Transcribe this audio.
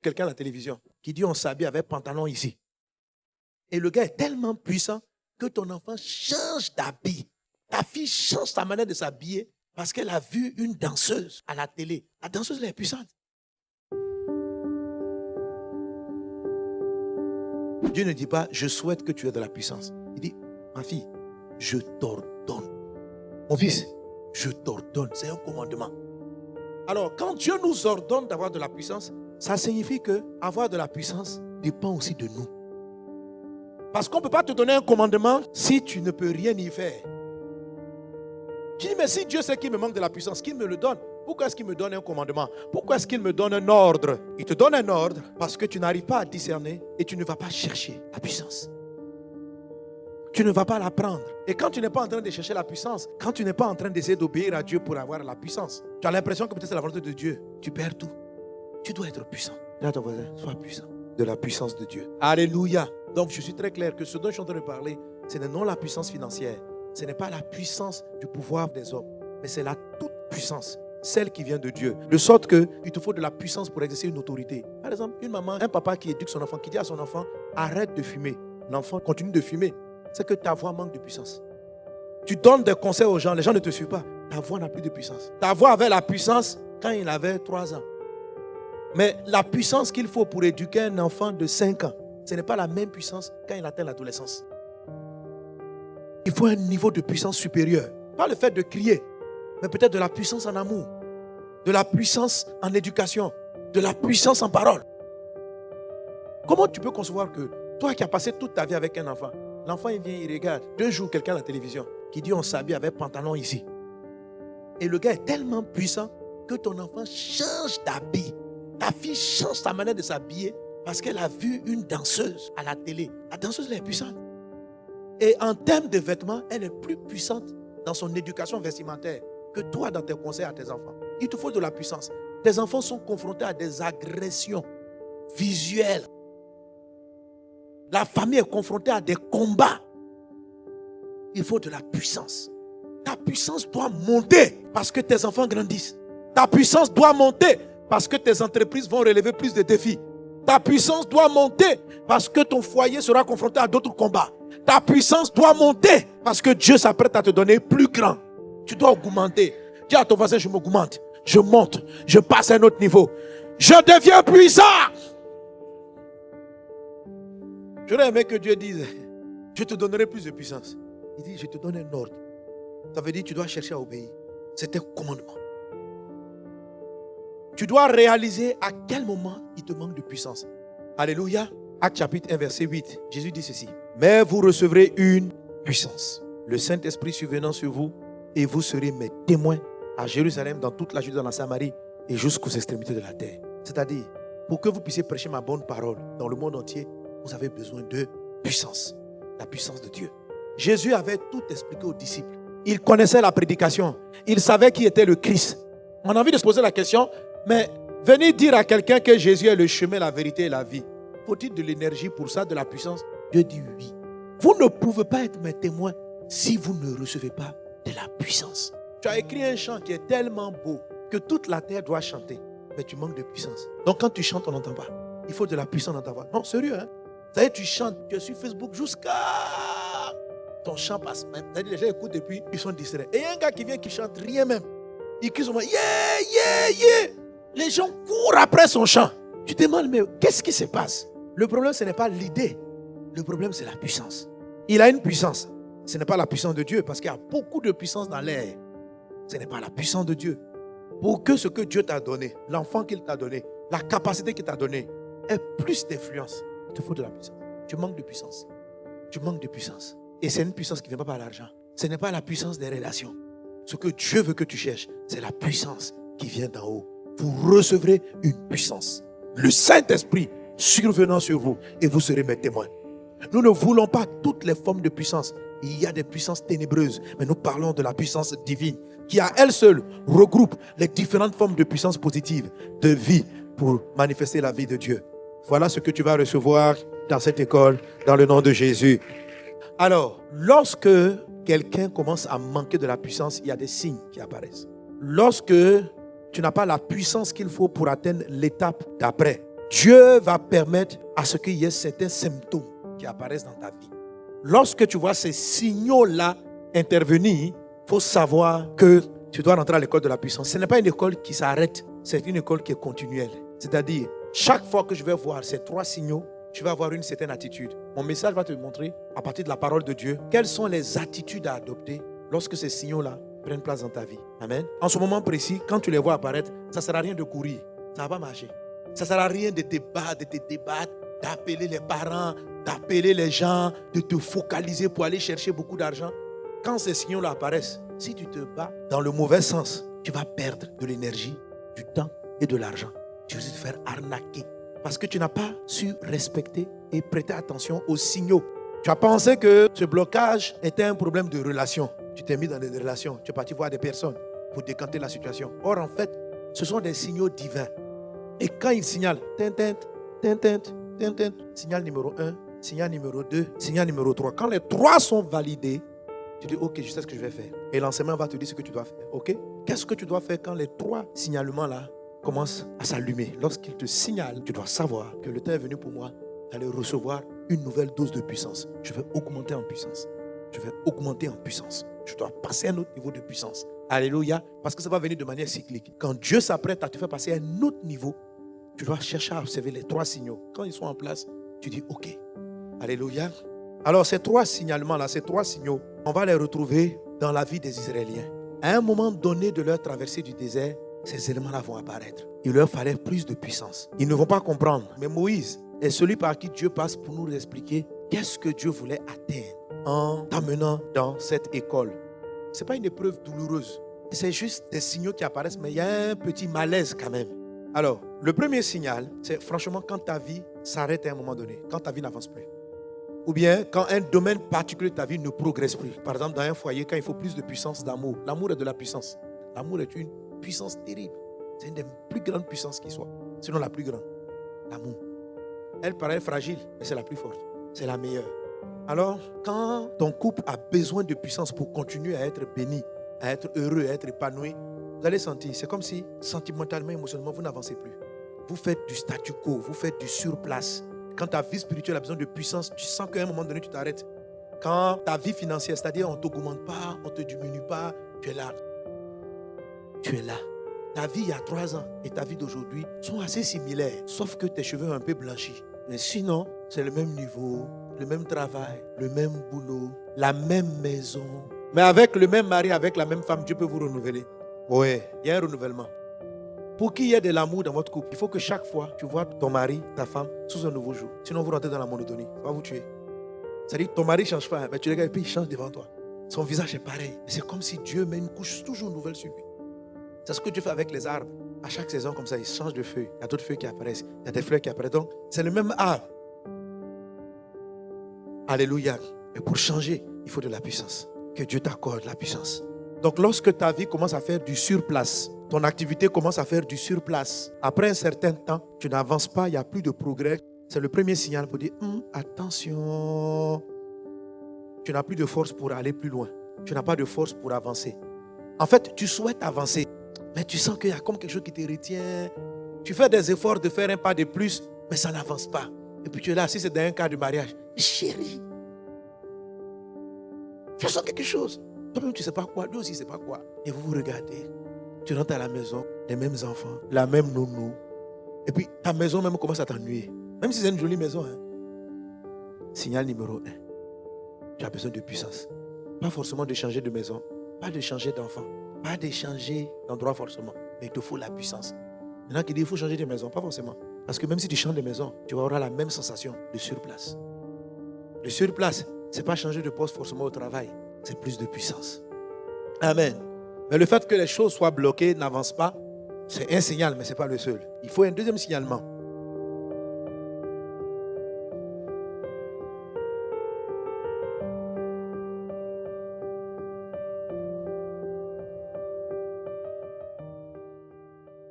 quelqu'un à la télévision qui dit on s'habille avec pantalon ici. Et le gars est tellement puissant que ton enfant change d'habit. Ta fille change sa manière de s'habiller parce qu'elle a vu une danseuse à la télé. La danseuse, elle est puissante. Dieu ne dit pas, je souhaite que tu aies de la puissance. Il dit, ma fille, je t'ordonne. Mon fils, je t'ordonne. C'est un commandement. Alors, quand Dieu nous ordonne d'avoir de la puissance, ça signifie que avoir de la puissance dépend aussi de nous. Parce qu'on ne peut pas te donner un commandement si tu ne peux rien y faire. Tu dis, mais si Dieu sait qu'il me manque de la puissance, qu'il me le donne. Pourquoi est-ce qu'il me donne un commandement? Pourquoi est-ce qu'il me donne un ordre? Il te donne un ordre parce que tu n'arrives pas à discerner et tu ne vas pas chercher la puissance. Tu ne vas pas la prendre. Et quand tu n'es pas en train de chercher la puissance, quand tu n'es pas en train d'essayer d'obéir à Dieu pour avoir la puissance, tu as l'impression que peut-être c'est la volonté de Dieu. Tu perds tout. Tu dois être puissant. Dis à ton voisin, sois puissant. De la puissance de Dieu. Alléluia. Donc je suis très clair que ce dont je suis en train de parler, ce n'est non la puissance financière. Ce n'est pas la puissance du pouvoir des hommes, mais c'est la toute puissance, celle qui vient de Dieu. De sorte qu'il te faut de la puissance pour exercer une autorité. Par exemple, une maman, un papa qui éduque son enfant, qui dit à son enfant, arrête de fumer. L'enfant continue de fumer. C'est que ta voix manque de puissance. Tu donnes des conseils aux gens, les gens ne te suivent pas. Ta voix n'a plus de puissance. Ta voix avait la puissance quand il avait 3 ans. Mais la puissance qu'il faut pour éduquer un enfant de 5 ans, ce n'est pas la même puissance quand il atteint l'adolescence. Il faut un niveau de puissance supérieur. Pas le fait de crier, mais peut-être de la puissance en amour, de la puissance en éducation, de la puissance en parole. Comment tu peux concevoir que toi qui as passé toute ta vie avec un enfant, l'enfant il vient, il regarde 2 jours quelqu'un à la télévision qui dit on s'habille avec pantalon ici. Et le gars est tellement puissant que ton enfant change d'habit. Ta fille change sa manière de s'habiller parce qu'elle a vu une danseuse à la télé. La danseuse, elle est puissante. Et en termes de vêtements, elle est plus puissante dans son éducation vestimentaire que toi dans tes conseils à tes enfants. Il te faut de la puissance. Tes enfants sont confrontés à des agressions visuelles. La famille est confrontée à des combats. Il faut de la puissance. Ta puissance doit monter parce que tes enfants grandissent. Ta puissance doit monter parce que tes entreprises vont relever plus de défis. Ta puissance doit monter parce que ton foyer sera confronté à d'autres combats. Ta puissance doit monter parce que Dieu s'apprête à te donner plus grand. Tu dois augmenter. Dis à ton voisin, je m'augmente, je monte, je passe à un autre niveau. Je deviens puissant. J'aurais aimé que Dieu dise, je te donnerai plus de puissance. Il dit, je te donne un ordre. Ça veut dire que tu dois chercher à obéir. C'est un commandement. Tu dois réaliser à quel moment il te manque de puissance. Alléluia. Acte chapitre 1 verset 8. Jésus dit ceci. Mais vous recevrez une puissance. Le Saint-Esprit survenant sur vous et vous serez mes témoins à Jérusalem, dans toute la Judée, dans la Samarie et jusqu'aux extrémités de la terre. C'est-à-dire, pour que vous puissiez prêcher ma bonne parole dans le monde entier, vous avez besoin de puissance. La puissance de Dieu. Jésus avait tout expliqué aux disciples. Il connaissait la prédication. Il savait qui était le Christ. On a envie de se poser la question, mais venir dire à quelqu'un que Jésus est le chemin, la vérité et la vie, faut-il de l'énergie pour ça, de la puissance? Dieu dit oui. Vous ne pouvez pas être mes témoins si vous ne recevez pas de la puissance. Tu as écrit un chant qui est tellement beau que toute la terre doit chanter, mais tu manques de puissance. Donc quand tu chantes, on n'entend pas. Il faut de la puissance dans ta voix. Non, sérieux, hein? Ça y est, tu chantes, tu es sur Facebook jusqu'à... Ton chant passe même. C'est-à-dire les gens écoutent et puis ils sont distraits. Et il y a un gars qui vient qui chante rien même. Il crie son nom, yeah, yeah, yeah. Les gens courent après son chant. Tu te demandes, mais qu'est-ce qui se passe? Le problème, ce n'est pas l'idée. Le problème, c'est la puissance. Il a une puissance. Ce n'est pas la puissance de Dieu, parce qu'il y a beaucoup de puissance dans l'air. Ce n'est pas la puissance de Dieu. Pour que ce que Dieu t'a donné, l'enfant qu'il t'a donné, la capacité qu'il t'a donnée, ait plus d'influence, il te faut de la puissance. Tu manques de puissance. Tu manques de puissance. Et c'est une puissance qui ne vient pas par l'argent. Ce n'est pas la puissance des relations. Ce que Dieu veut que tu cherches, c'est la puissance qui vient d'en haut. Vous recevrez une puissance. Le Saint-Esprit survenant sur vous et vous serez mes témoins. Nous ne voulons pas toutes les formes de puissance. Il y a des puissances ténébreuses, mais nous parlons de la puissance divine qui à elle seule regroupe les différentes formes de puissance positive, de vie pour manifester la vie de Dieu. Voilà ce que tu vas recevoir dans cette école, dans le nom de Jésus. Alors, lorsque quelqu'un commence à manquer de la puissance, il y a des signes qui apparaissent. Lorsque tu n'as pas la puissance qu'il faut pour atteindre l'étape d'après, Dieu va permettre à ce qu'il y ait certains symptômes qui apparaissent dans ta vie. Lorsque tu vois ces signaux-là intervenir, il faut savoir que tu dois rentrer à l'école de la puissance. Ce n'est pas une école qui s'arrête, c'est une école qui est continuelle. C'est-à-dire, chaque fois que je vais voir ces 3 signaux, tu vas avoir une certaine attitude. Mon message va te montrer, à partir de la parole de Dieu, quelles sont les attitudes à adopter lorsque ces signaux-là prennent place dans ta vie. Amen. En ce moment précis, quand tu les vois apparaître, ça ne sert à rien de courir. Ça ne va pas marcher. Ça ne sert à rien de te débattre, d'appeler les parents, d'appeler les gens, de te focaliser pour aller chercher beaucoup d'argent. Quand ces signaux-là apparaissent, si tu te bats dans le mauvais sens, tu vas perdre de l'énergie, du temps et de l'argent. Tu vas te faire arnaquer parce que tu n'as pas su respecter et prêter attention aux signaux. Tu as pensé que ce blocage était un problème de relation. Tu t'es mis dans des relations, tu es parti voir des personnes pour décanter la situation. Or, en fait, ce sont des signaux divins. Et quand ils signalent, signal numéro 1, signal numéro 2, signal numéro 3. Quand les 3 sont validés, tu dis, ok, je sais ce que je vais faire. Et l'enseignement va te dire ce que tu dois faire. Ok? Qu'est-ce que tu dois faire quand les 3 signalements-là commencent à s'allumer? Lorsqu'ils te signalent, tu dois savoir que le temps est venu pour moi d'aller recevoir une nouvelle dose de puissance. Je vais augmenter en puissance. Je vais augmenter en puissance. Je dois passer à un autre niveau de puissance. Alléluia. Parce que ça va venir de manière cyclique. Quand Dieu s'apprête à te faire passer à un autre niveau, tu dois chercher à observer les 3 signaux. Quand ils sont en place, tu dis ok. Alléluia. Alors ces 3 signalements-là, ces 3 signaux, on va les retrouver dans la vie des Israéliens. À un moment donné de leur traversée du désert, ces éléments-là vont apparaître. Il leur fallait plus de puissance. Ils ne vont pas comprendre. Mais Moïse est celui par qui Dieu passe pour nous expliquer qu'est-ce que Dieu voulait atteindre en t'amenant dans cette école. Ce n'est pas une épreuve douloureuse. C'est juste des signaux qui apparaissent, mais il y a un petit malaise quand même. Alors, le premier signal, c'est franchement quand ta vie s'arrête à un moment donné, quand ta vie n'avance plus. Ou bien quand un domaine particulier de ta vie ne progresse plus. Par exemple, dans un foyer, quand il faut plus de puissance d'amour. L'amour est de la puissance. L'amour est une puissance terrible. C'est une des plus grandes puissances qui soit. Sinon la plus grande. L'amour. Elle paraît fragile, mais c'est la plus forte. C'est la meilleure. Alors, quand ton couple a besoin de puissance pour continuer à être béni, à être heureux, à être épanoui, vous allez sentir, c'est comme si sentimentalement, émotionnellement, vous n'avancez plus. Vous faites du statu quo, vous faites du surplace. Quand ta vie spirituelle a besoin de puissance, tu sens qu'à un moment donné, tu t'arrêtes. Quand ta vie financière, c'est-à-dire on ne t'augmente pas, on ne te diminue pas, tu es là. Tu es là. Ta vie il y a 3 ans et ta vie d'aujourd'hui sont assez similaires, sauf que tes cheveux ont un peu blanchi. Mais sinon, c'est le même niveau, le même travail, le même boulot, la même maison. Mais avec le même mari, avec la même femme, Dieu peut vous renouveler. Oui, il y a un renouvellement. Pour qu'il y ait de l'amour dans votre couple, il faut que chaque fois, tu vois ton mari, ta femme, sous un nouveau jour. Sinon, vous rentrez dans la monotonie. Ça va vous tuer. C'est-à-dire que ton mari ne change pas, mais tu regardes et puis il change devant toi. Son visage est pareil. C'est comme si Dieu met une couche toujours nouvelle sur lui. C'est ce que Dieu fait avec les arbres. À chaque saison, comme ça, il change de feuilles. Il y a d'autres feuilles qui apparaissent. Il y a des fleurs qui apparaissent. Donc, c'est le même arbre. Alléluia. Mais pour changer, il faut de la puissance. Que Dieu t'accorde la puissance. Donc, lorsque ta vie commence à faire du surplace, ton activité commence à faire du surplace, après un certain temps, tu n'avances pas, il n'y a plus de progrès. C'est le premier signal pour dire, attention, tu n'as plus de force pour aller plus loin. Tu n'as pas de force pour avancer. En fait, tu souhaites avancer, mais tu sens qu'il y a comme quelque chose qui te retient. Tu fais des efforts de faire un pas de plus, mais ça n'avance pas. Et puis tu es là, si c'est dans un cas de mariage, chérie, faisons quelque chose. Toi-même, tu ne sais pas quoi, lui aussi, il ne sait pas quoi. Et vous vous regardez, tu rentres à la maison, les mêmes enfants, la même nounou. Et puis ta maison même commence à t'ennuyer. Même si c'est une jolie maison. Signal numéro 1. Tu as besoin de puissance. Pas forcément de changer de maison, pas de changer d'enfant, pas de changer d'endroit forcément. Mais il te faut la puissance. Maintenant qu'il dit qu'il faut changer de maison, pas forcément. Parce que même si tu changes de maison, tu auras la même sensation de surplace. Le surplace, ce n'est pas changer de poste forcément au travail. C'est plus de puissance. Amen. Mais le fait que les choses soient bloquées, n'avancent pas, c'est un signal, mais ce n'est pas le seul. Il faut un deuxième signalement.